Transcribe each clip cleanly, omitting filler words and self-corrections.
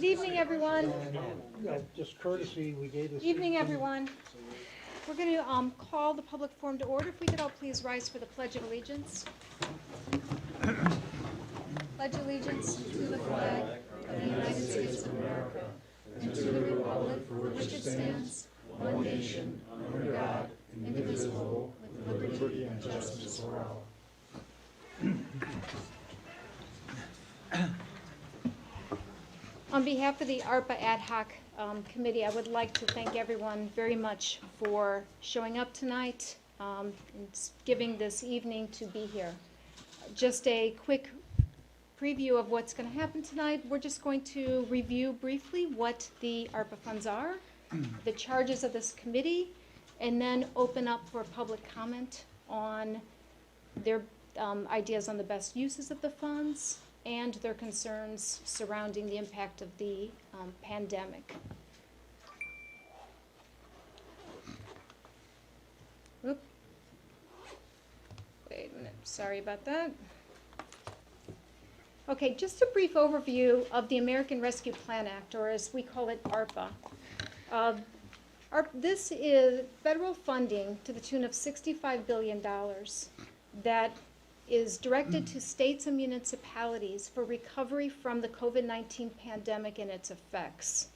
Good evening, everyone. Just courtesy, we gave this. Evening, everyone. We're going to call the public forum to order. If we could all please rise for the Pledge of Allegiance. Pledge allegiance to the flag of the United States of America and to the republic for which it stands, one nation, under God, indivisible, with liberty and justice for all. On behalf of the ARPA Ad Hoc Committee, I would like to thank everyone very much for showing up tonight and giving this evening to be here. Just a quick preview of what's going to happen tonight. We're just going to review briefly what the ARPA funds are, the charges of this committee, and then open up for public comment on their ideas on the best uses of the funds and their concerns surrounding the impact of the pandemic. Oop. Wait a minute, sorry about that. Okay, just a brief overview of the American Rescue Plan Act, or as we call it, ARPA. This is federal funding to the tune of $65 billion that is directed to states and municipalities for recovery from the COVID-19 pandemic and its effects.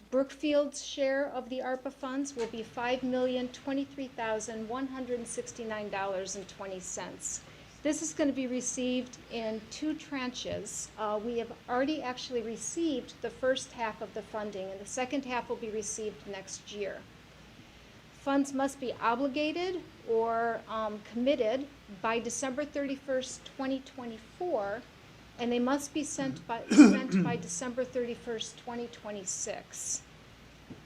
Brookfield's share of the ARPA funds will be $5,023,169.20. This is going to be received in two tranches. We have already actually received the first half of the funding, and the second half will be received next year. Funds must be obligated or committed by December 31st, 2024, and they must be spent by December 31st, 2026.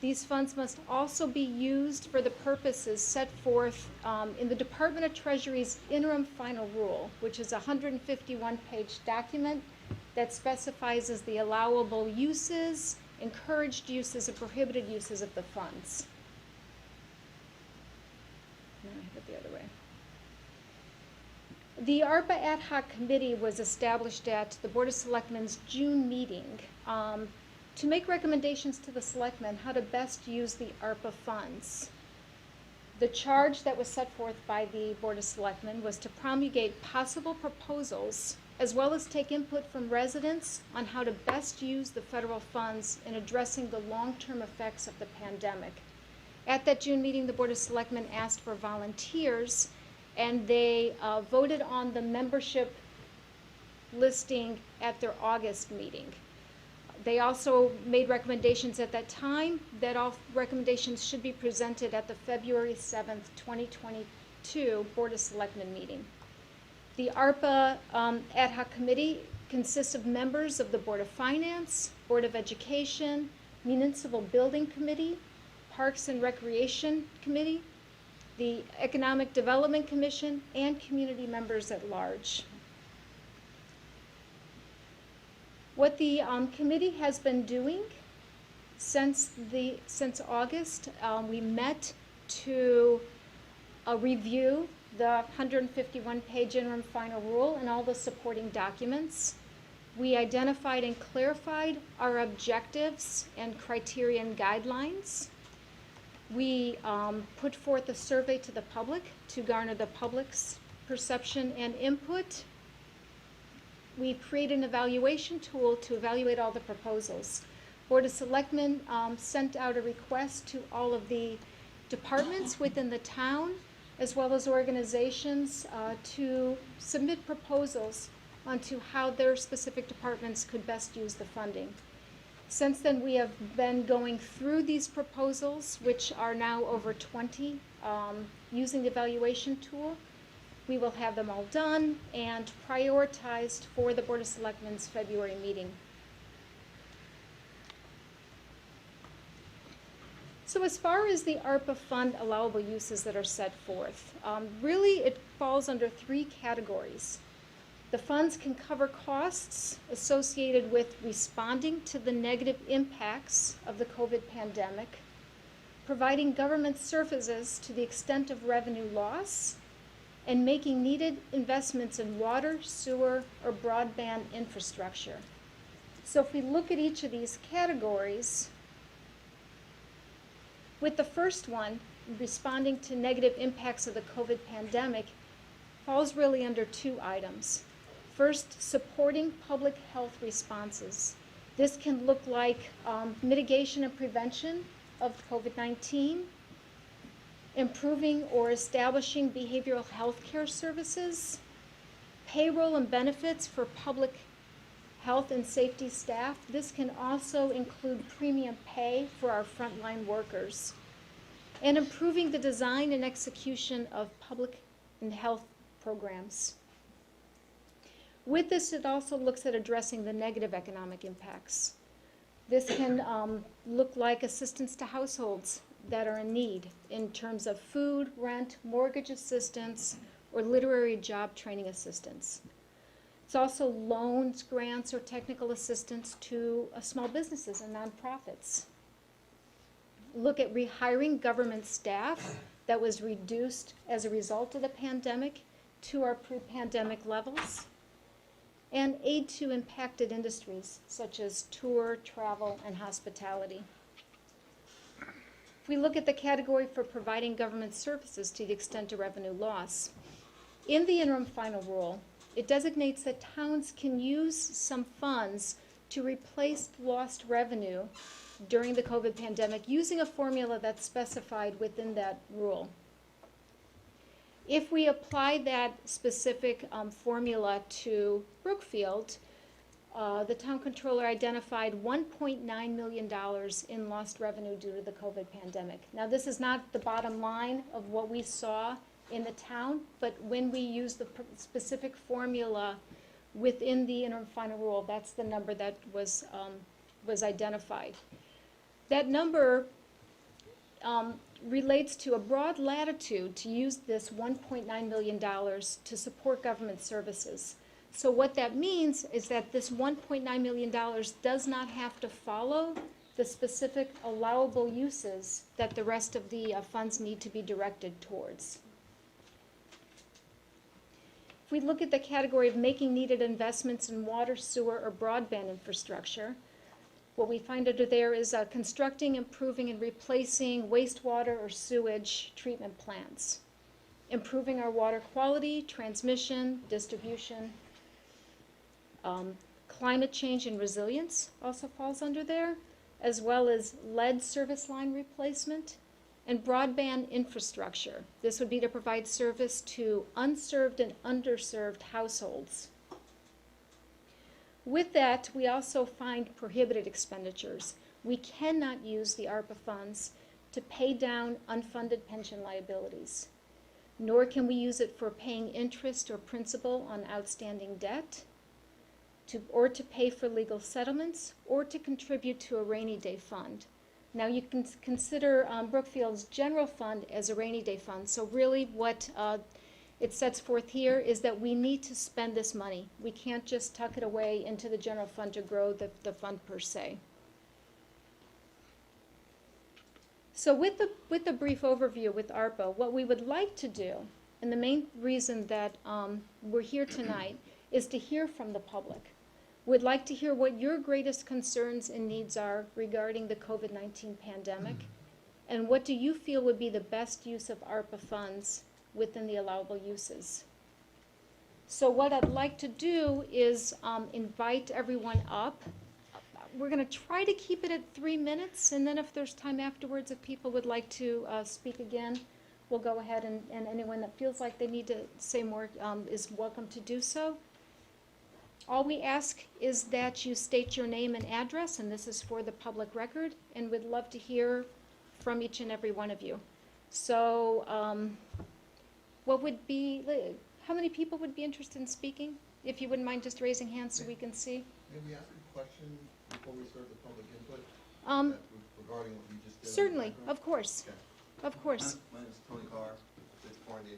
These funds must also be used for the purposes set forth in the Department of Treasury's interim final rule, which is a 151-page document that specifies as the allowable uses, encouraged uses, and prohibited uses of the funds. No, I have it the other way. The ARPA Ad Hoc Committee was established at the Board of Selectmen's June meeting to make recommendations to the selectmen how to best use the ARPA funds. The charge that was set forth by the Board of Selectmen was to promulgate possible proposals as well as take input from residents on how to best use the federal funds in addressing the long-term effects of the pandemic. At that June meeting, the Board of Selectmen asked for volunteers, and they voted on the membership listing at their August meeting. They also made recommendations at that time that all recommendations should be presented at the February 7th, 2022 Board of Selectmen meeting. The ARPA Ad Hoc Committee consists of members of the Board of Finance, Board of Education, Municipal Building Committee, Parks and Recreation Committee, the Economic Development Commission, and community members at large. What the committee has been doing since August, we met to review the 151-page interim final rule and all the supporting documents. We identified and clarified our objectives and criterion guidelines. We put forth a survey to the public to garner the public's perception and input. We created an evaluation tool to evaluate all the proposals. Board of Selectmen sent out a request to all of the departments within the town, as well as organizations, to submit proposals onto how their specific departments could best use the funding. Since then, we have been going through these proposals, which are now over 20, using the evaluation tool. We will have them all done and prioritized for the Board of Selectmen's February meeting. So as far as the ARPA fund allowable uses that are set forth, really it falls under three categories. The funds can cover costs associated with responding to the negative impacts of the COVID pandemic, providing government services to the extent of revenue loss, and making needed investments in water, sewer, or broadband infrastructure. So if we look at each of these categories, with the first one, responding to negative impacts of the COVID pandemic, falls really under two items. First, supporting public health responses. This can look like mitigation and prevention of COVID-19, improving or establishing behavioral health care services, payroll and benefits for public health and safety staff. This can also include premium pay for our frontline workers, and improving the design and execution of public and health programs. With this, it also looks at addressing the negative economic impacts. This can look like assistance to households that are in need in terms of food, rent, mortgage assistance, or literary job training assistance. It's also loans, grants, or technical assistance to small businesses and nonprofits. Look at rehiring government staff that was reduced as a result of the pandemic to our pre-pandemic levels, and aid to impacted industries such as tour, travel, and hospitality. If we look at the category for providing government services to the extent of revenue loss, in the interim final rule, it designates that towns can use some funds to replace lost revenue during the COVID pandemic using a formula that's specified within that rule. If we apply that specific formula to Brookfield, the town controller identified $1.9 million in lost revenue due to the COVID pandemic. Now, this is not the bottom line of what we saw in the town, but when we use the specific formula within the interim final rule, that's the number that was identified. That number relates to a broad latitude to use this $1.9 million to support government services. So what that means is that this $1.9 million does not have to follow the specific allowable uses that the rest of the funds need to be directed towards. If we look at the category of making needed investments in water, sewer, or broadband infrastructure, what we find under there is constructing, improving, and replacing wastewater or sewage treatment plants, improving our water quality, transmission, distribution. Climate change and resilience also falls under there, as well as lead service line replacement and broadband infrastructure. This would be to provide service to unserved and underserved households. With that, we also find prohibited expenditures. We cannot use the ARPA funds to pay down unfunded pension liabilities, nor can we use it for paying interest or principal on outstanding debt, or to pay for legal settlements, or to contribute to a rainy day fund. Now you can consider Brookfield's general fund as a rainy day fund. So really what it sets forth here is that we need to spend this money. We can't just tuck it away into the general fund to grow the fund per se. So with the brief overview with ARPA, what we would like to do, and the main reason that we're here tonight, is to hear from the public. We'd like to hear what your greatest concerns and needs are regarding the COVID-19 pandemic, and what do you feel would be the best use of ARPA funds within the allowable uses. So what I'd like to do is invite everyone up. We're going to try to keep it at 3 minutes, and then if there's time afterwards, if people would like to speak again, we'll go ahead and anyone that feels like they need to say more is welcome to do so. All we ask is that you state your name and address, and this is for the public record, and we'd love to hear from each and every one of you. So how many people would be interested in speaking? If you wouldn't mind just raising hands so we can see. May we ask a question before we start the public input? Regarding what you just did? Certainly, of course. Okay. Of course. My name is Tony Carr.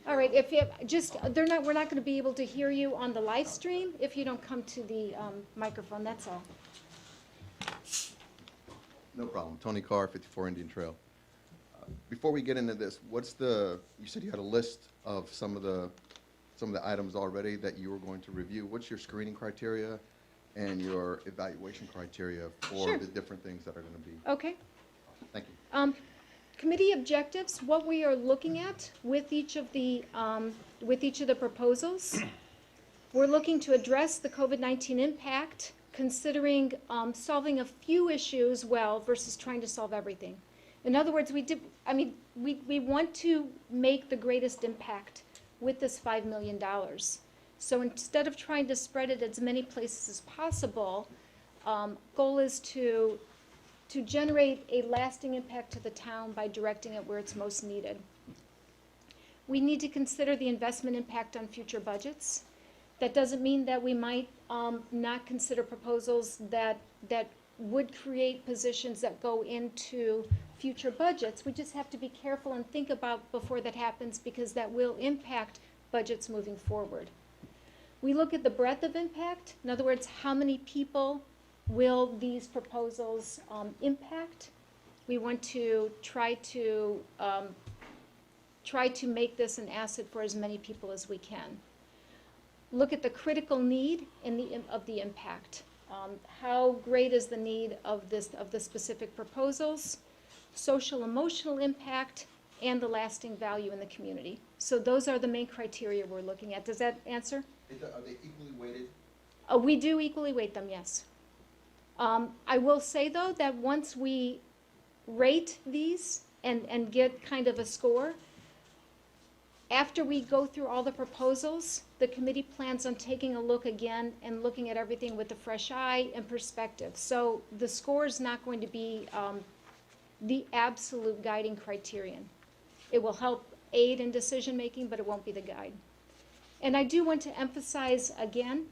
All right, if you just, we're not going to be able to hear you on the live stream if you don't come to the microphone, that's all. No problem. Tony Carr, 54 Indian Trail. Before we get into this, you said you had a list of some of the items already that you were going to review. What's your screening criteria and your evaluation criteria for Sure. the different things that are going to be. Okay. Thank you. Committee objectives, what we are looking at with each of the proposals. We're looking to address the COVID-19 impact, considering solving a few issues well versus trying to solve everything. In other words, we want to make the greatest impact with this $5 million. So instead of trying to spread it as many places as possible, goal is to generate a lasting impact to the town by directing it where it's most needed. We need to consider the investment impact on future budgets. That doesn't mean that we might not consider proposals that would create positions that go into future budgets. We just have to be careful and think about before that happens, because that will impact budgets moving forward. We look at the breadth of impact. In other words, how many people will these proposals impact? We want to try to make this an asset for as many people as we can. Look at the critical need of the impact. How great is the need of the specific proposals, social emotional impact, and the lasting value in the community. So those are the main criteria we're looking at. Does that answer? Are they equally weighted? We do equally weight them, yes. I will say, though, that once we rate these and get kind of a score, after we go through all the proposals, the committee plans on taking a look again and looking at everything with a fresh eye and perspective. So the score is not going to be the absolute guiding criterion. It will help aid in decision making, but it won't be the guide. And I do want to emphasize again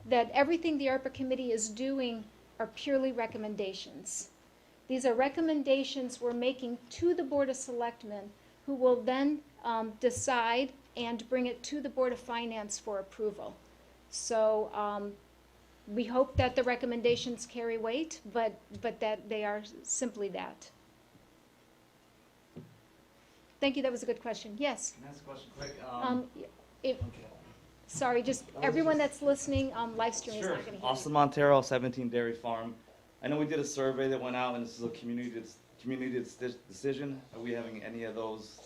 that everything the ARPA Committee is doing are purely recommendations. These are recommendations we're making to the Board of Selectmen, who will then decide and bring it to the Board of Finance for approval. So we hope that the recommendations carry weight, but that they are simply that. Thank you, that was a good question. Yes? Can I ask a question quick? If, Okay. sorry, just everyone that's listening, live streaming is Sure. not gonna hear Austin you. Montero, 17 Dairy Farm. I know we did a survey that went out, and this is a community decision. Are we having any of those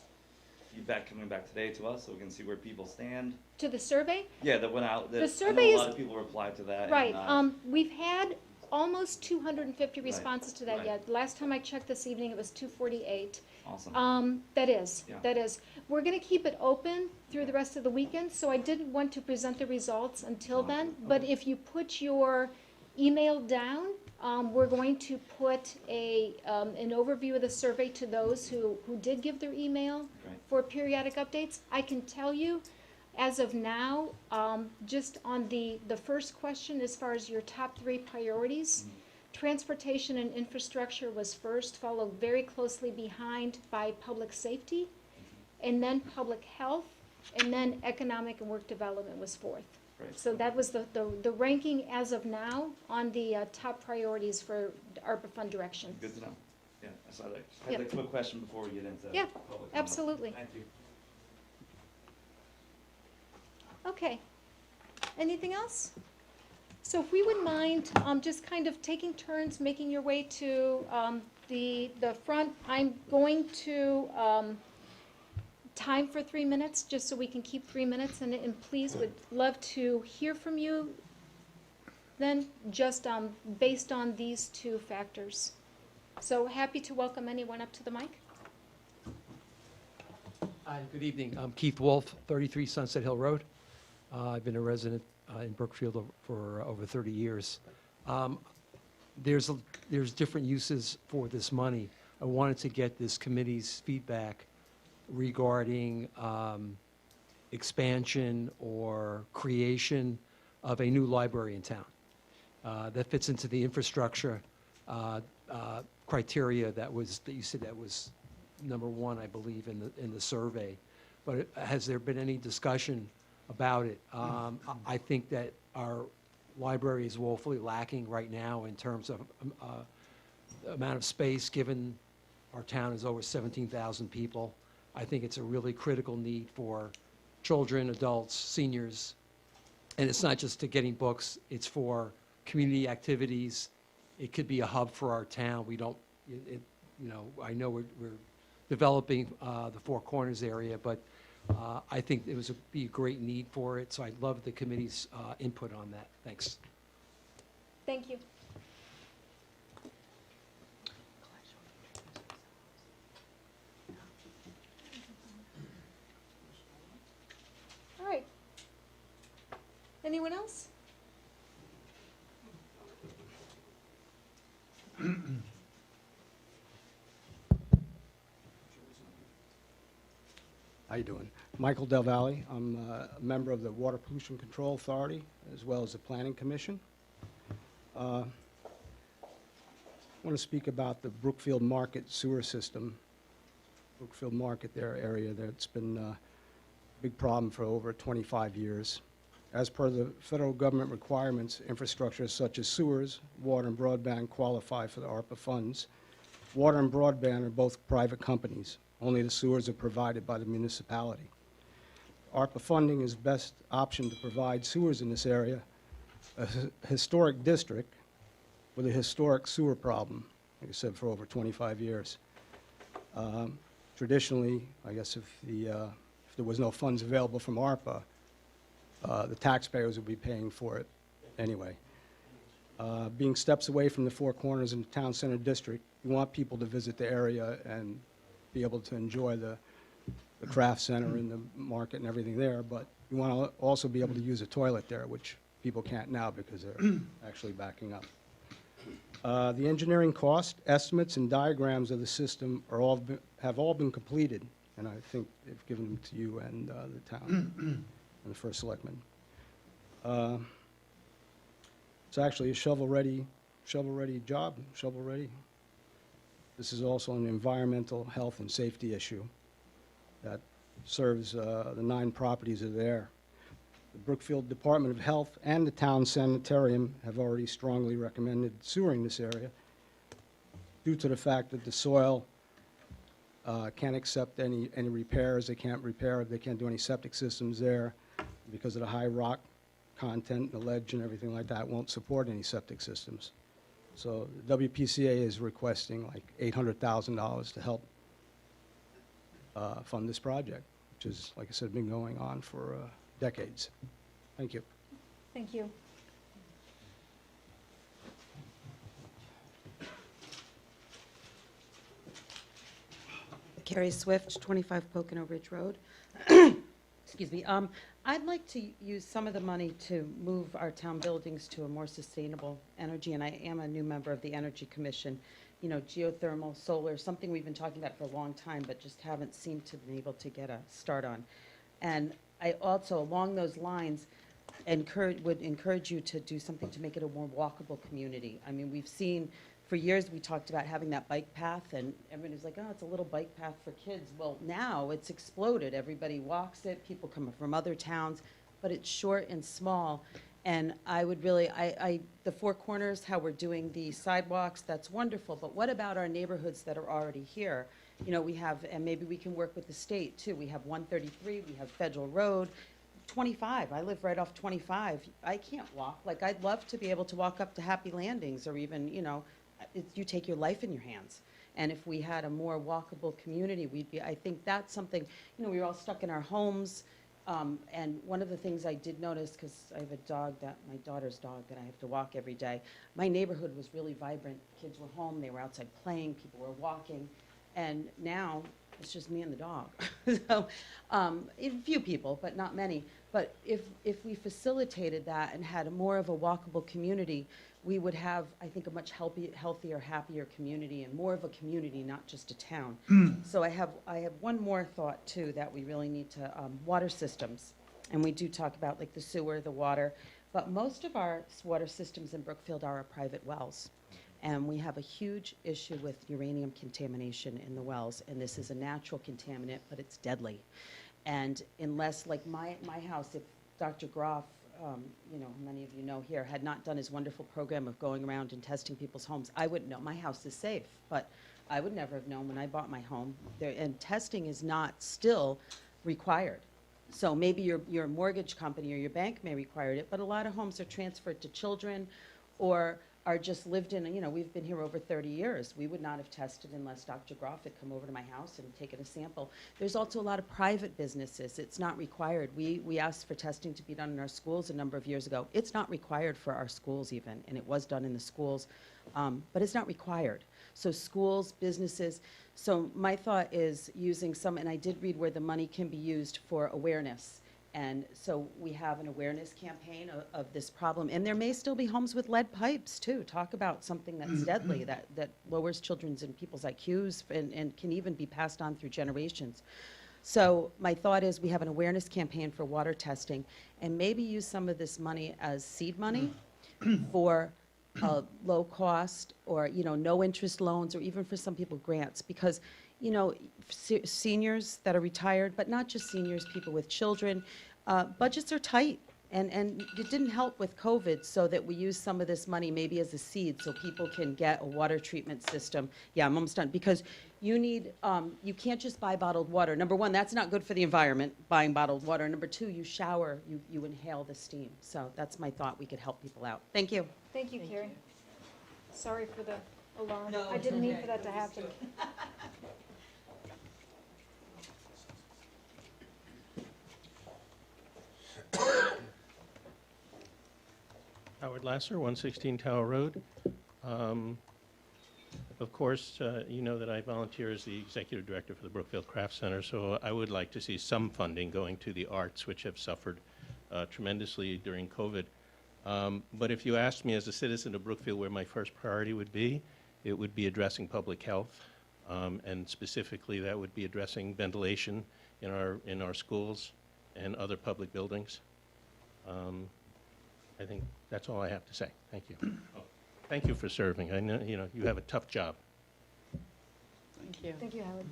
feedback coming back today to us, so we can see where people stand? To the survey? Yeah, that went out. The I survey know a is- lot of people replied to that. Right, And, we've had almost 250 Right, responses to that right. yet. Last time I checked this evening, it was 248. awesome. That is. Yeah. We're gonna keep it open through the rest of the weekend, so I didn't want to present the results until then. But Okay. if you put your email down, we're going to put an overview of the survey to those who did give their email Right. for periodic updates. I can tell you, as of now, just on the first question, as far as your top 3 priorities, transportation and infrastructure was first, followed very closely behind by public safety, and then public health, and then economic and work development was 4th. Great. So that was the ranking as of now on the top priorities for ARPA fund direction. Good to know. Yeah, I saw that. I Yep. had a quick question before we get into Yeah, public comment. absolutely. Thank you. Okay. Anything else? So if we would mind just kind of taking turns, making your way to the front, I'm going to time for 3 minutes, just so we can keep 3 minutes, and please would love to hear from you then, just based on these 2 factors. So happy to welcome anyone up to the mic. Hi, good evening. I'm Keith Wolf, 33 Sunset Hill Road. I've been a resident in Brookfield for over 30 years. There's different uses for this money. I wanted to get this committee's feedback regarding expansion or creation of a new library in town. That fits into the infrastructure criteria that you said that was number 1, I believe, in the survey. But has there been any discussion about it? I think that our library is woefully lacking right now in terms of the amount of space, given our town is over 17,000 people. I think it's a really critical need for children, adults, seniors. And it's not just to getting books, it's for community activities. It could be a hub for our town. We don't, I know we're developing the Four Corners area, but I think it would be a great need for it, so I'd love the committee's input on that. Thanks. Thank you. All right. Anyone else? How you doing? Michael Del Valle. I'm a member of the Water Pollution Control Authority as well as the Planning Commission. I want to speak about the Brookfield Market sewer system. Brookfield Market, their area, that's been a big problem for over 25 years. As per the federal government requirements, infrastructure such as sewers, water, and broadband qualify for the ARPA funds. Water and broadband are both private companies. Only the sewers are provided by the municipality. ARPA funding is the best option to provide sewers in this area, a historic district with a historic sewer problem, like I said, for over 25 years. Traditionally, I guess if there was no funds available from ARPA, the taxpayers would be paying for it anyway. Being steps away from the Four Corners and the Town Center District, you want people to visit the area and be able to enjoy the craft center and the market and everything there, but you want to also be able to use a toilet there, which people can't now because they're actually backing up. The engineering cost, estimates, and diagrams of the system have all been completed, and I think they've given them to you and the town and the first selectman. It's actually a shovel-ready job, shovel-ready. This is also an environmental health and safety issue that serves the 9 properties that are there. The Brookfield Department of Health and the town sanitarium have already strongly recommended sewering this area due to the fact that the soil can't accept any repairs. They can't repair it. They can't do any septic systems there because of the high rock content, the ledge and everything like that won't support any septic systems. So the WPCA is requesting like $800,000 to help fund this project, which is, like I said, been going on for decades. Thank you. Thank you. Carrie Swift, 25 Pocono Ridge Road. Excuse me. I'd like to use some of the money to move our town buildings to a more sustainable energy, and I am a new member of the Energy Commission. You know, geothermal, solar, something we've been talking about for a long time, but just haven't seemed to be able to get a start on. And I also, along those lines, would encourage you to do something to make it a more walkable community. I mean, we've seen, for years we talked about having that bike path, and everybody was like, oh, it's a little bike path for kids. Well, now it's exploded. Everybody walks it, people come from other towns, but it's short and small. And I would really, the Four Corners, how we're doing the sidewalks, that's wonderful, but what about our neighborhoods that are already here? You know, we have, and maybe we can work with the state too. We have 133, we have Federal Road, 25. I live right off 25. I can't walk. Like, I'd love to be able to walk up to Happy Landings, or even, you know, you take your life in your hands. And if we had a more walkable community, I think that's something, you know, we were all stuck in our homes. And one of the things I did notice, because I have a dog, my daughter's dog, that I have to walk every day, my neighborhood was really vibrant. Kids were home, they were outside playing, people were walking, and now it's just me and the dog. So, a few people, but not many. But if we facilitated that and had more of a walkable community, we would have, I think, a much healthier, happier community, and more of a community, not just a town. So I have one more thought too, that we really need to, water systems. And we do talk about like the sewer, the water, but most of our water systems in Brookfield are our private wells. And we have a huge issue with uranium contamination in the wells, and this is a natural contaminant, but it's deadly. And unless, like my house, if Dr. Groff, you know, many of you know here, had not done his wonderful program of going around and testing people's homes, I wouldn't know. My house is safe, but I would never have known when I bought my home. And testing is not still required. So maybe your mortgage company or your bank may require it, but a lot of homes are transferred to children, or are just lived in, we've been here over 30 years. We would not have tested unless Dr. Groff had come over to my house and taken a sample. There's also a lot of private businesses. It's not required. We asked for testing to be done in our schools a number of years ago. It's not required for our schools even, and it was done in the schools, but it's not required. So schools, businesses. So my thought is using some, and I did read where the money can be used for awareness. And so we have an awareness campaign of this problem. And there may still be homes with lead pipes, too. Talk about something that's deadly, that lowers children's and people's IQs and can even be passed on through generations. So my thought is we have an awareness campaign for water testing and maybe use some of this money as seed money for low cost or, no interest loans, or even for some people grants. Because seniors that are retired, but not just seniors, people with children, budgets are tight. And it didn't help with COVID, so that we use some of this money maybe as a seed so people can get a water treatment system. Yeah, I'm almost done. Because you need, you can't just buy bottled water. Number one, that's not good for the environment, buying bottled water. Number two, you shower, you inhale the steam. So that's my thought, we could help people out. Thank you. Thank you, Carrie. Sorry for the alarm. No, I didn't mean for that to happen. Howard Lasser, 116 Tower Road. Of course, you know that I volunteer as the executive director for the Brookfield Craft Center, so I would like to see some funding going to the arts, which have suffered tremendously during COVID. But if you asked me as a citizen of Brookfield where my first priority would be, it would be addressing public health, and specifically that would be addressing ventilation in our schools and other public buildings. I think that's all I have to say. Thank you. Oh, thank you for serving. I know you have a tough job. Thank you. Thank you, Howard.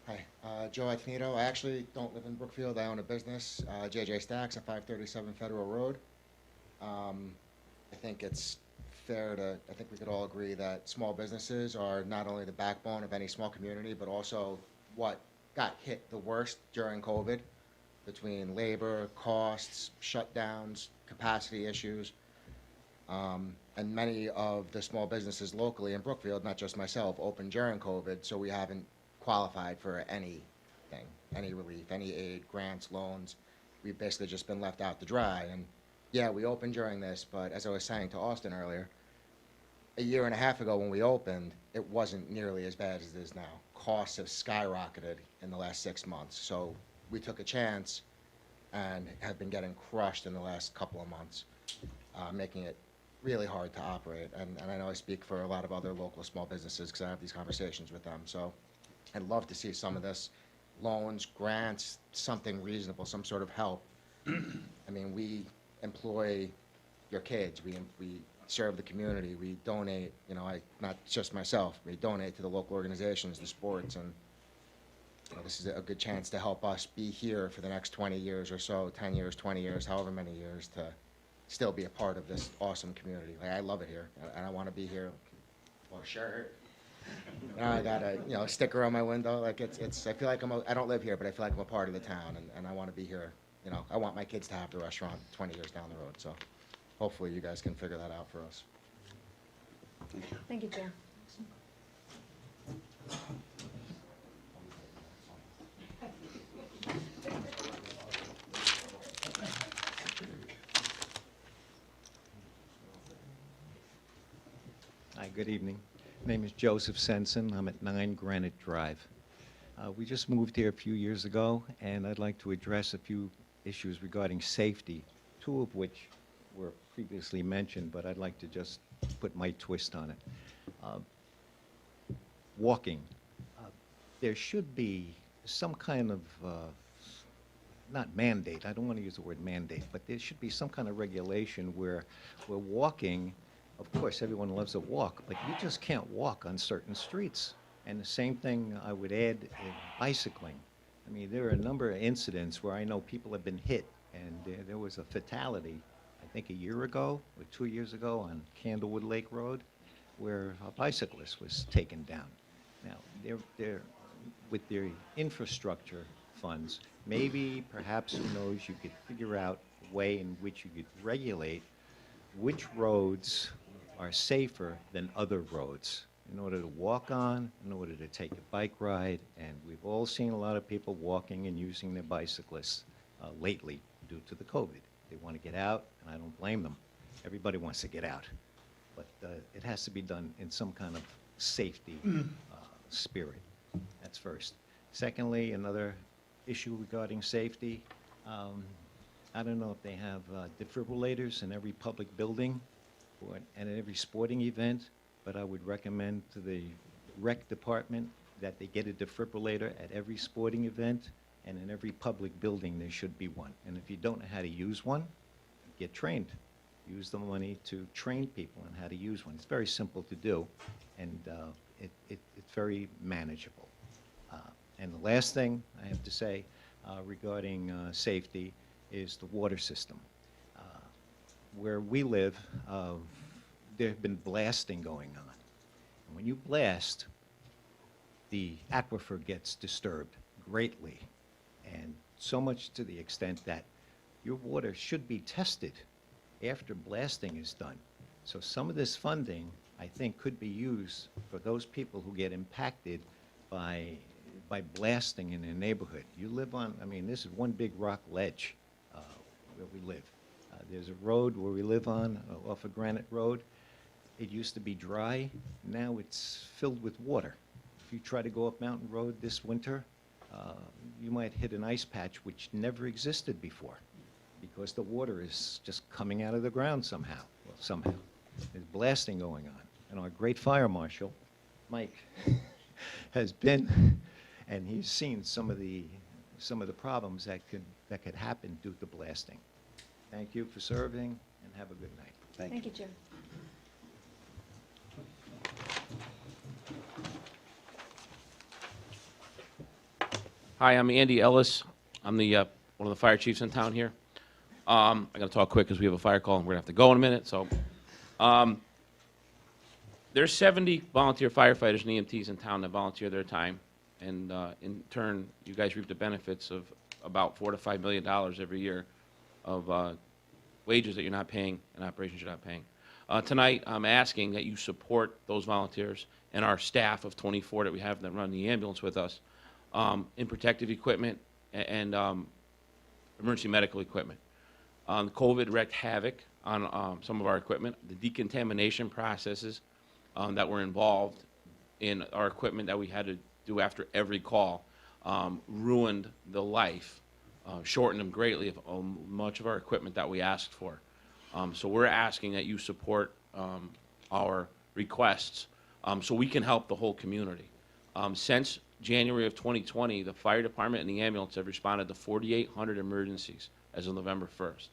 Hi, Joe Atenito. I actually don't live in Brookfield. I own a business, JJ Stacks at 537 Federal Road. I think it's fair to, I think we could all agree that small businesses are not only the backbone of any small community, but also what got hit the worst during COVID, between labor, costs, shutdowns, capacity issues. And many of the small businesses locally in Brookfield, not just myself, opened during COVID, so we haven't qualified for anything, any relief, any aid, grants, loans. We've basically just been left out to dry. And yeah, we opened during this, but as I was saying to Austin earlier, a year and a half ago when we opened, it wasn't nearly as bad as it is now. Costs have skyrocketed in the last 6 months. So we took a chance and have been getting crushed in the last couple of months, making it really hard to operate. And I know I speak for a lot of other local small businesses because I have these conversations with them. So I'd love to see some of this, loans, grants, something reasonable, some sort of help. I mean, we employ your kids, we serve the community, we donate, not just myself, we donate to the local organizations, the sports, and this is a good chance to help us be here for the next 20 years or so, 10 years, 20 years, however many years, to still be a part of this awesome community. Like, I love it here, and I want to be here. Well, shirt. I got a sticker on my window. Like it's. I feel like I don't live here, but I feel like I'm a part of the town, and I want to be here. I want my kids to have the restaurant 20 years down the road. So hopefully you guys can figure that out for us. Thank you, Joe. Hi, good evening. My name is Joseph Sensen. I'm at 9 Granite Drive. We just moved here a few years ago, and I'd like to address a few issues regarding safety, two of which were previously mentioned, but I'd like to just put my twist on it. Walking. There should be some kind of, not mandate, I don't want to use the word mandate, but there should be some kind of regulation where walking. Of course, everyone loves a walk, but you just can't walk on certain streets. And the same thing I would add in bicycling. I mean, there are a number of incidents where I know people have been hit, and there was a fatality, I think a year ago or 2 years ago on Candlewood Lake Road. where a bicyclist was taken down. Now, they're with their infrastructure funds, maybe, perhaps, who knows, you could figure out a way in which you could regulate which roads are safer than other roads in order to walk on, in order to take a bike ride. And we've all seen a lot of people walking and using their bicyclists lately due to the COVID. They want to get out, and I don't blame them. Everybody wants to get out. But it has to be done in some kind of safety spirit. That's first. Secondly, another issue regarding safety. I don't know if they have defibrillators in every public building and at every sporting event, but I would recommend to the rec department that they get a defibrillator at every sporting event, and in every public building there should be one. And if you don't know how to use one, get trained. Use the money to train people on how to use one. It's very simple to do, and it's very manageable. And the last thing I have to say regarding safety is the water system. Where we live, there have been blasting going on. And when you blast, the aquifer gets disturbed greatly, and so much to the extent that your water should be tested after blasting is done. So some of this funding, I think, could be used for those people who get impacted by blasting in their neighborhood. You live on, I mean, this is one big rock ledge where we live. There's a road where we live on, off of Granite Road. It used to be dry. Now it's filled with water. If you try to go up Mountain Road this winter, you might hit an ice patch which never existed before, because the water is just coming out of the ground somehow. Well, somehow. There's blasting going on. And our great fire marshal, Mike, has been, and he's seen some of the problems that could happen due to blasting. Thank you for serving, and have a good night. Thank you, Jim. Hi, I'm Andy Ellis. I'm the one of the fire chiefs in town here. I got to talk quick because we have a fire call and we're gonna have to go in a minute. So, there's 70 volunteer firefighters and EMTs in town that volunteer their time, and in turn, you guys reap the benefits of about $4 to $5 million every year of wages that you're not paying and operations you're not paying. Tonight, I'm asking that you support those volunteers and our staff of 24 that we have that run the ambulance with us in protective equipment and emergency medical equipment. COVID wreaked havoc on some of our equipment. The decontamination processes that were involved in our equipment that we had to do after every call ruined the life, shortened them greatly of much of our equipment that we asked for. So we're asking that you support our requests so we can help the whole community. Since January of 2020, the fire department and the ambulance have responded to 4,800 emergencies as of November 1st.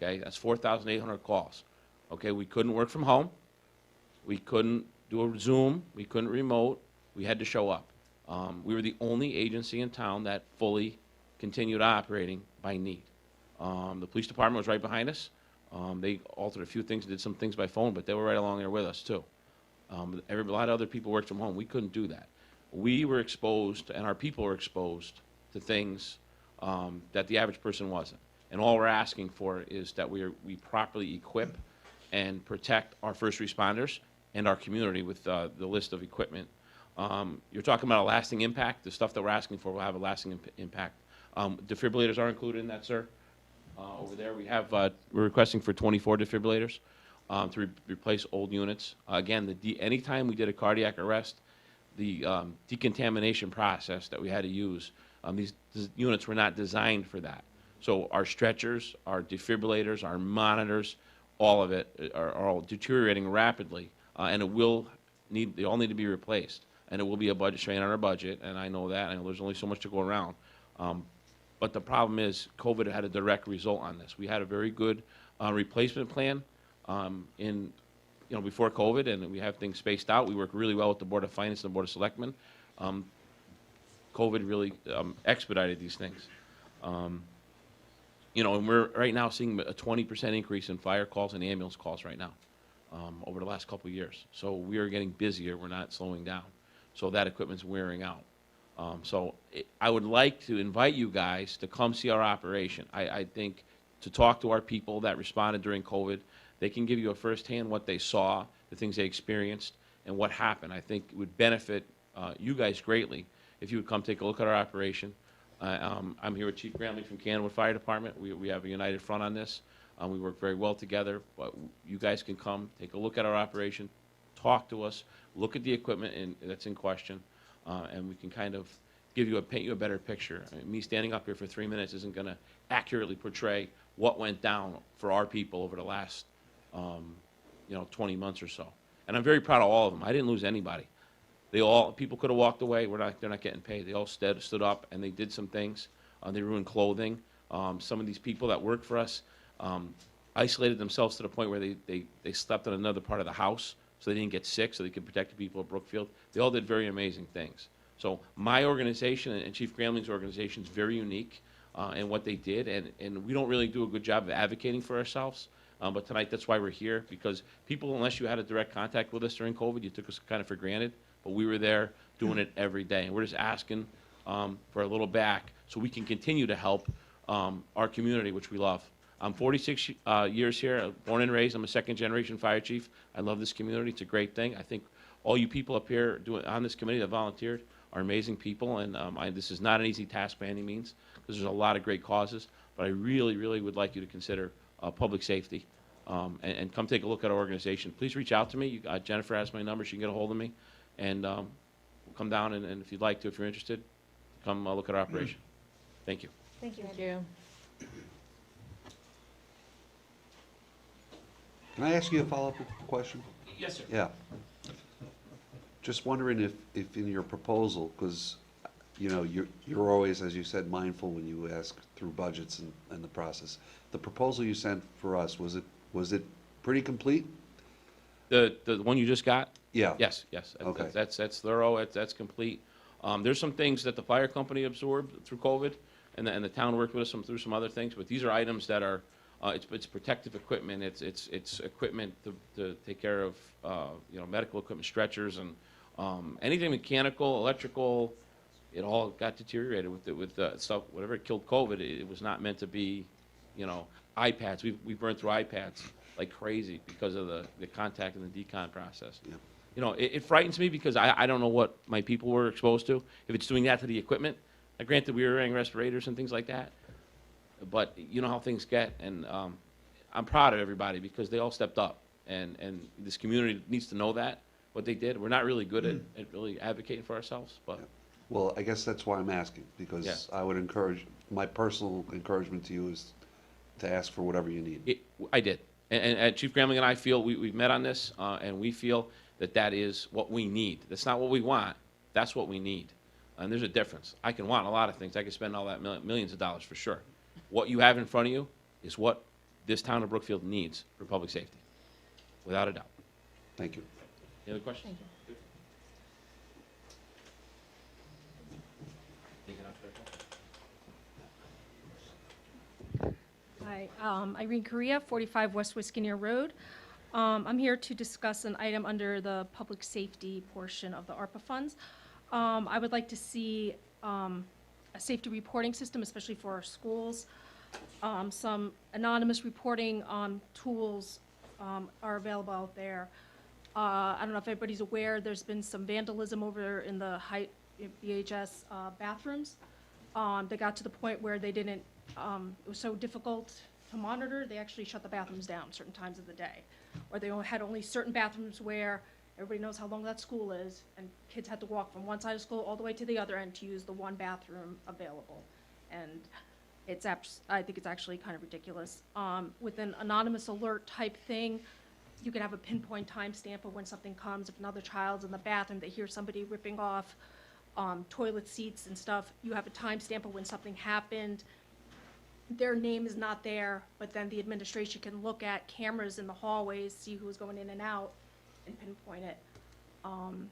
Okay, that's 4,800 calls. Okay, we couldn't work from home. We couldn't do a Zoom. We couldn't remote. We had to show up. We were the only agency in town that fully continued operating by need. The police department was right behind us. They altered a few things, did some things by phone, but they were right along there with us too. A lot of other people worked from home. We couldn't do that. We were exposed, and our people were exposed to things that the average person wasn't. And all we're asking for is that we properly equip and protect our first responders and our community with the list of equipment. You're talking about a lasting impact. The stuff that we're asking for will have a lasting impact. Defibrillators are included in that, sir. Over there, we're requesting for 24 defibrillators to replace old units. Again, anytime we did a cardiac arrest, the decontamination process that we had to use, these units were not designed for that. So our stretchers, our defibrillators, our monitors, all of it are all deteriorating rapidly, and they all need to be replaced. And it will be a budget strain on our budget, and I know that. I know there's only so much to go around. But the problem is COVID had a direct result on this. We had a very good replacement plan before COVID, and we have things spaced out. We work really well with the Board of Finance and the Board of Selectmen. COVID really expedited these things. And we're right now seeing a 20% increase in fire calls and ambulance calls right now. over the last couple of years. So we are getting busier, we're not slowing down. So that equipment's wearing out. I would like to invite you guys to come see our operation. I think to talk to our people that responded during COVID, they can give you a firsthand what they saw, the things they experienced, and what happened. I think it would benefit you guys greatly if you would come take a look at our operation. I'm here with Chief Grantley from Canwood Fire Department. We have a united front on this. We work very well together, but you guys can come, take a look at our operation, talk to us, look at the equipment that's in question, and we can kind of paint you a better picture. I mean, me standing up here for 3 minutes isn't going to accurately portray what went down for our people over the last 20 months or so. And I'm very proud of all of them. I didn't lose anybody. People could have walked away. They're not getting paid. They all stood up and they did some things. They ruined clothing. Some of these people that work for us isolated themselves to the point where they slept in another part of the house so they didn't get sick, so they could protect the people of Brookfield. They all did very amazing things. So my organization and Chief Gramling's organization is very unique in what they did, and we don't really do a good job of advocating for ourselves. But tonight, that's why we're here, because people, unless you had a direct contact with us during COVID, you took us kind of for granted. But we were there doing it every day. And we're just asking for a little back so we can continue to help our community, which we love. I'm 46 years here, born and raised. I'm a second-generation fire chief. I love this community. It's a great thing. I think all you people up here on this committee that volunteered are amazing people. And this is not an easy task by any means, because there's a lot of great causes. But I really, really would like you to consider public safety and come take a look at our organization. Please reach out to me. Jennifer has my number. She can get a hold of me. And we'll come down, and if you'd like to, if you're interested, come look at our operation. Thank you. Thank you. Thank you. Can I ask you a follow-up question? Yes, sir. Yeah. Just wondering if in your proposal, because, you're always, as you said, mindful when you ask through budgets and the process. The proposal you sent for us, was it pretty complete? The one you just got? Yeah. Yes. Okay. That's thorough. That's complete. There's some things that the fire company absorbed through COVID, and the town worked with us through some other things. But these are items that are it's protective equipment. It's equipment to take care of medical equipment, stretchers, and anything mechanical, electrical. It all got deteriorated with stuff. Whatever killed COVID, it was not meant to be. iPads. We burned through iPads like crazy because of the contact and the decon process. Yeah. It frightens me because I don't know what my people were exposed to. If it's doing that to the equipment, granted we were wearing respirators and things like that, but you know how things get, and I'm proud of everybody because they all stepped up, and this community needs to know that, what they did. We're not really good at really advocating for ourselves, but. Yeah. Well, I guess that's why I'm asking, because Yeah. I would my personal encouragement to you is to ask for whatever you need. I did. And Chief Gramling and I feel, we've met on this, and we feel that is what we need. That's not what we want. That's what we need. And there's a difference. I can want a lot of things. I can spend all that millions of dollars for sure. What you have in front of you is what this town of Brookfield needs for public safety, without a doubt. Thank you. Any other questions? Hi, Irene Correa, 45 West Wisconsin Road. I'm here to discuss an item under the public safety portion of the ARPA funds. I would like to see a safety reporting system, especially for our schools. Some anonymous reporting tools are available out there. I don't know if everybody's aware, there's been some vandalism over in the BHS bathrooms. They got to the point where they didn't, it was so difficult to monitor, they actually shut the bathrooms down certain times of the day. Or they had only certain bathrooms where everybody knows how long that school is, and kids had to walk from one side of school all the way to the other end to use the one bathroom available. And I think it's actually kind of ridiculous. With an anonymous alert type thing, you can have a pinpoint timestamp of when something comes. If another child's in the bathroom, they hear somebody ripping off toilet seats and stuff, you have a timestamp of when something happened. Their name is not there, but then the administration can look at cameras in the hallways, see who's going in and out, and pinpoint it. And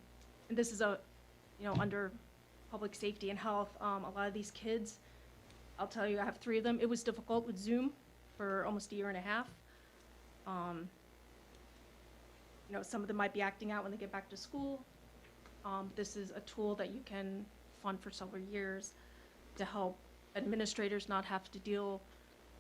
this is under public safety and health. A lot of these kids, I'll tell you, I have 3 of them. It was difficult with Zoom for almost a year and a half. some of them might be acting out when they get back to school. This is a tool that you can fund for several years to help administrators not have to deal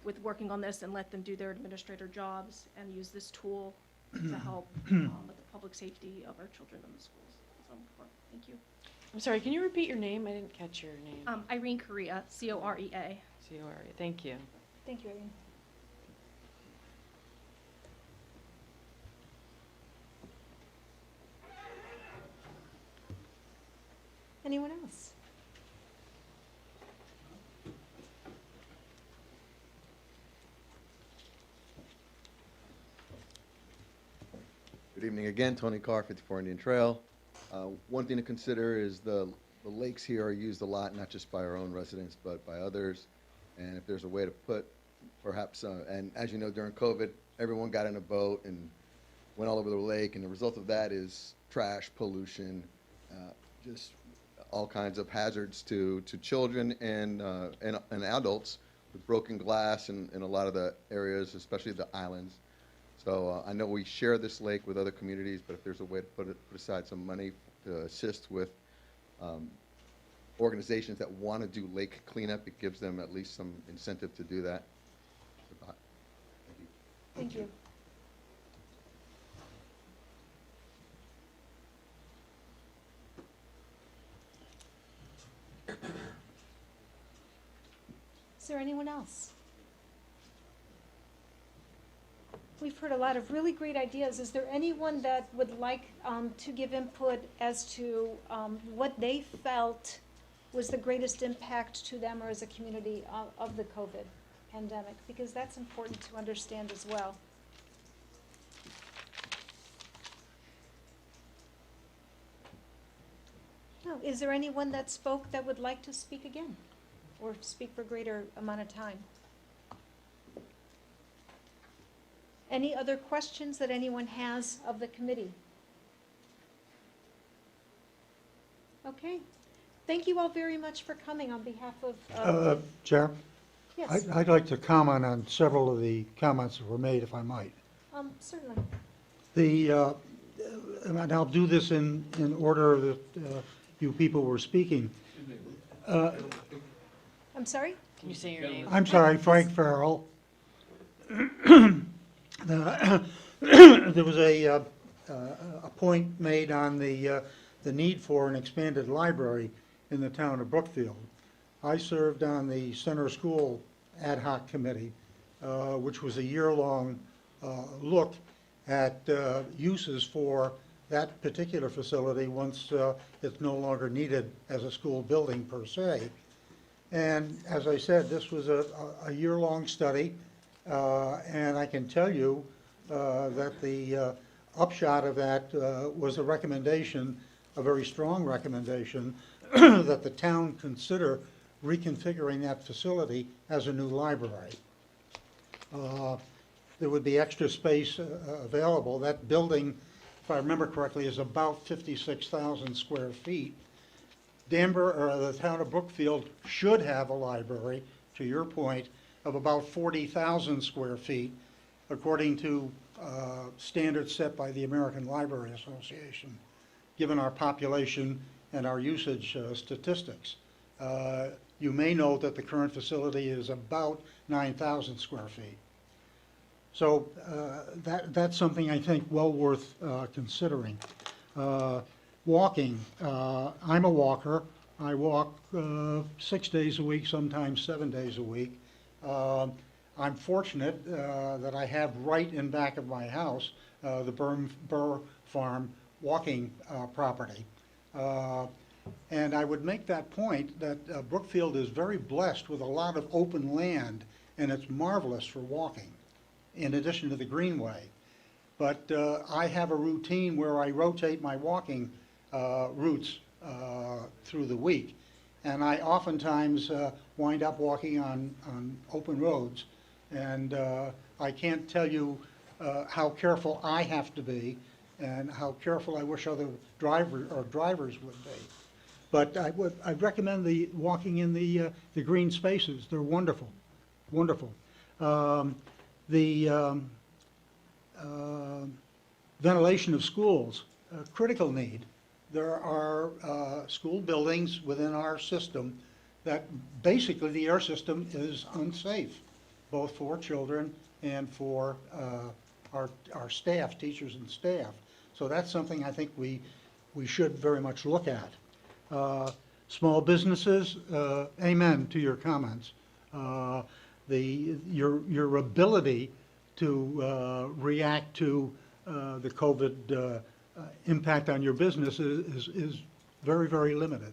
with working on this and let them do their administrator jobs and use this tool to help with the public safety of our children in the schools. So, thank you. I'm sorry, can you repeat your name? I didn't catch your name. Irene Correa, Corea. C-O-R-E. Thank you. Thank you, Irene. Anyone else? Good evening again, Tony Carr, 54 Indian Trail. One thing to consider is the lakes here are used a lot, not just by our own residents, but by others. And if there's a way to put perhaps, and as you know, during COVID, everyone got in a boat and went all over the lake, and the result of that is trash, pollution, just all kinds of hazards to children and adults with broken glass in a lot of the areas, especially the islands. So I know we share this lake with other communities, but if there's a way to put aside some money to assist with organizations that want to do lake cleanup, it gives them at least some incentive to do that. Thank you. Is there anyone else? We've heard a lot of really great ideas. Is there anyone that would like to give input as to what they felt was the greatest impact to them or as a community of the COVID pandemic? Because that's important to understand as well. No, is there anyone that spoke that would like to speak again or speak for a greater amount of time? Any other questions that anyone has of the committee? Okay. Thank you all very much for coming on behalf of... Chair? Yes, I'd like to comment on several of the comments that were made, if I might. certainly. And I'll do this in order that you people were speaking. I'm sorry? Can you say your name? I'm sorry, Frank Farrell. There was a point made on the need for an expanded library in the town of Brookfield. I served on the Center School Ad Hoc Committee, which was a year-long look at uses for that particular facility once it's no longer needed as a school building per se. And as I said, this was a year-long study, and I can tell you that the upshot of that was a recommendation, a very strong recommendation, that the town consider reconfiguring that facility as a new library. There would be extra space available. That building, if I remember correctly, is about 56,000 square feet. Danvers, or the town of Brookfield, should have a library, to your point, of about 40,000 square feet, according to standards set by the American Library Association, given our population and our usage statistics. You may know that the current facility is about 9,000 square feet. So that's something I think well worth considering. Walking, I'm a walker. I walk 6 days a week, sometimes 7 days a week. I'm fortunate that I have right in back of my house the Burr Farm walking property. And I would make that point that Brookfield is very blessed with a lot of open land, and it's marvelous for walking, in addition to the greenway. But I have a routine where I rotate my walking routes through the week. And I oftentimes wind up walking on open roads. And I can't tell you how careful I have to be and how careful I wish other drivers would be. But I'd recommend the walking in the green spaces. They're wonderful, wonderful. ventilation of schools, a critical need. There are school buildings within our system that basically the air system is unsafe, both for children and for our staff, teachers and staff. So that's something I think we should very much look at. Small businesses, amen to your comments. Your ability to react to the COVID impact on your business is very, very limited.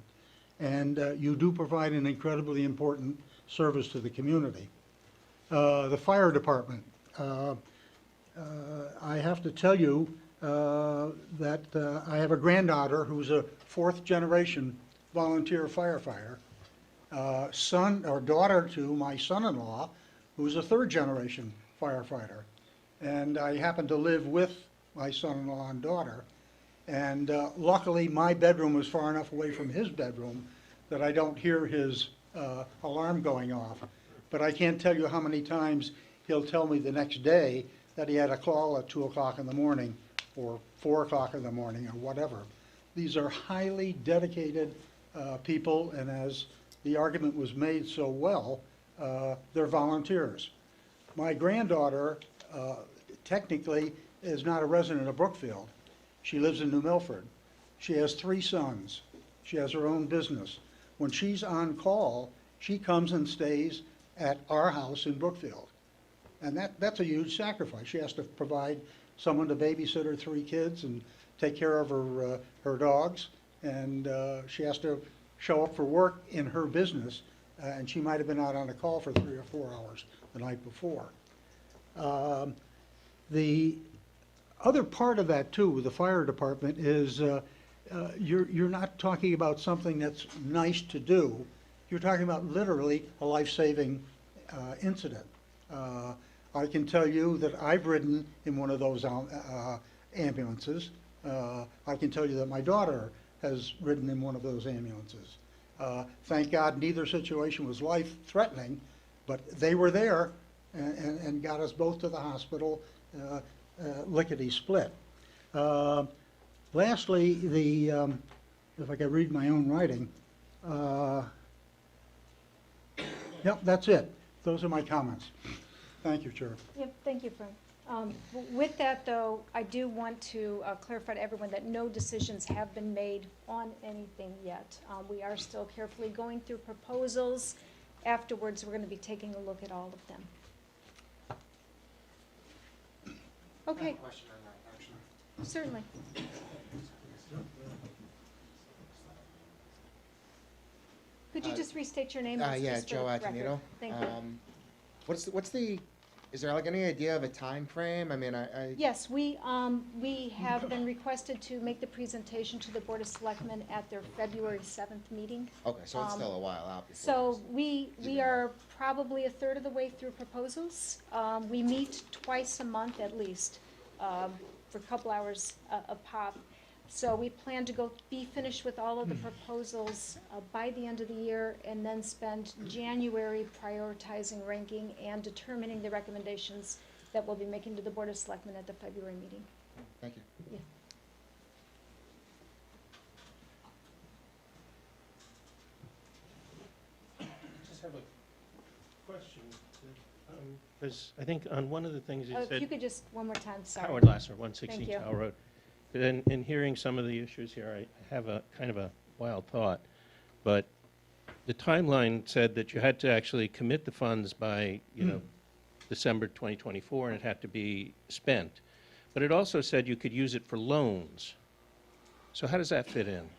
And you do provide an incredibly important service to the community. The fire department, I have to tell you that I have a granddaughter who's a fourth-generation volunteer firefighter, son or daughter to my son-in-law, who's a third-generation firefighter. And I happen to live with my son-in-law and daughter. And luckily, my bedroom was far enough away from his bedroom that I don't hear his alarm going off. But I can't tell you how many times he'll tell me the next day that he had a call at 2 o'clock in the morning or 4 o'clock in the morning or whatever. These are highly dedicated people, and as the argument was made so well, they're volunteers. My granddaughter technically is not a resident of Brookfield. She lives in New Milford. She has 3 sons. She has her own business. When she's on call, she comes and stays at our house in Brookfield. And that's a huge sacrifice. She has to provide someone to babysit her 3 kids and take care of her dogs. And she has to show up for work in her business. And she might have been out on a call for 3 or 4 hours the night before. The other part of that, too, with the fire department is you're not talking about something that's nice to do. You're talking about literally a life-saving incident. I can tell you that I've ridden in one of those ambulances. I can tell you that my daughter has ridden in one of those ambulances. Thank God neither situation was life-threatening, but they were there and got us both to the hospital lickety-split. Lastly, if I could read my own writing, yep, that's it. Those are my comments. Thank you, Chair. Yep, thank you, Frank. With that, though, I do want to clarify to everyone that no decisions have been made on anything yet. We are still carefully going through proposals. Afterwards, we're going to be taking a look at all of them. Okay. I have a question on that, actually. Certainly. Could you just restate your name? Yeah, just for Joe the record? Atenito. Thank you. Is there like any idea of a time frame? I mean, Yes, we have been requested to make the presentation to the Board of Selectmen at their February 7th meeting. okay, so it's still a while out before. So we are probably a third of the way through proposals. We meet twice a month at least, for a couple hours a pop. So we plan to be finished with all of the proposals by the end of the year, and then spend January prioritizing, ranking, and determining the recommendations that we'll be making to the Board of Selectmen at the February meeting. Thank you. Yeah. I just have a question. Because I think on one of the things you If you said, could just, one more time, sorry. Howard Lasser, 116 Thank you. Tower Road. In hearing some of the issues here, I have a kind of a wild thought. But the timeline said that you had to actually commit the funds by, December 2024, and it had to be spent. But it also said you could use it for loans. So how does that fit in?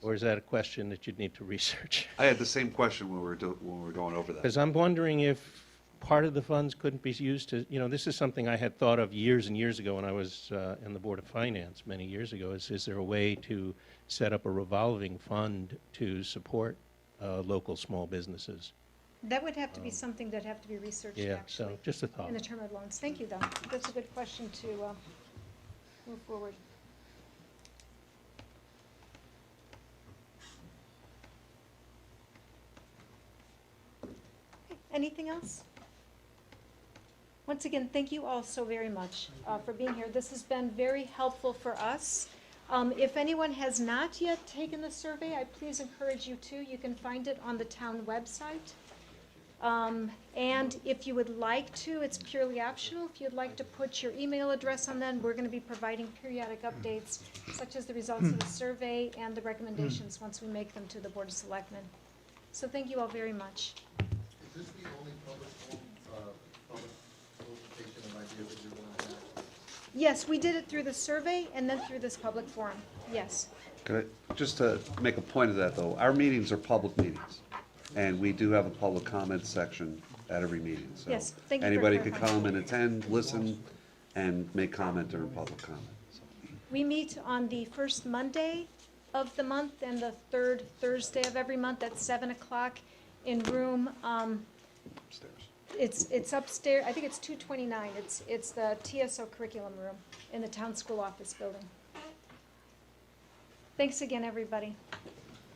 Or is that a question that you'd need to research? I had the same question when we were going over that. Because I'm wondering if part of the funds couldn't be used to, this is something I had thought of years and years ago when I was in the Board of Finance many years ago, is there a way to set up a revolving fund to support local small businesses? That would have to be something that'd have to be researched, Yeah, actually. so just a thought. In the term of loans. Thank you, though. That's a good question to move forward. Okay, anything else? Once again, thank you all so very much for being here. This has been very helpful for us. If anyone has not yet taken the survey, I please encourage you to. You can find it on the town website. And if you would like to, it's purely optional. If you'd like to put your email address on then, we're going to be providing periodic updates, such as the results of the survey and the recommendations once we make them to the Board of Selectmen. So thank you all very much. Is this the only public solicitation of ideas that you're going to have? Yes, we did it through the survey and then through this public forum. Yes. Just to make a point of that, though, our meetings are public meetings, and we do have a public comment section at every meeting. So Yes, thank you for anybody could clarifying. come and attend, listen, and make comment during public comment. So, We meet on the first Monday of the month and the third Thursday of every month at 7 o'clock in room, upstairs. it's upstairs, I think it's 229. It's the TSO curriculum room in the town school office building. Thanks again, everybody.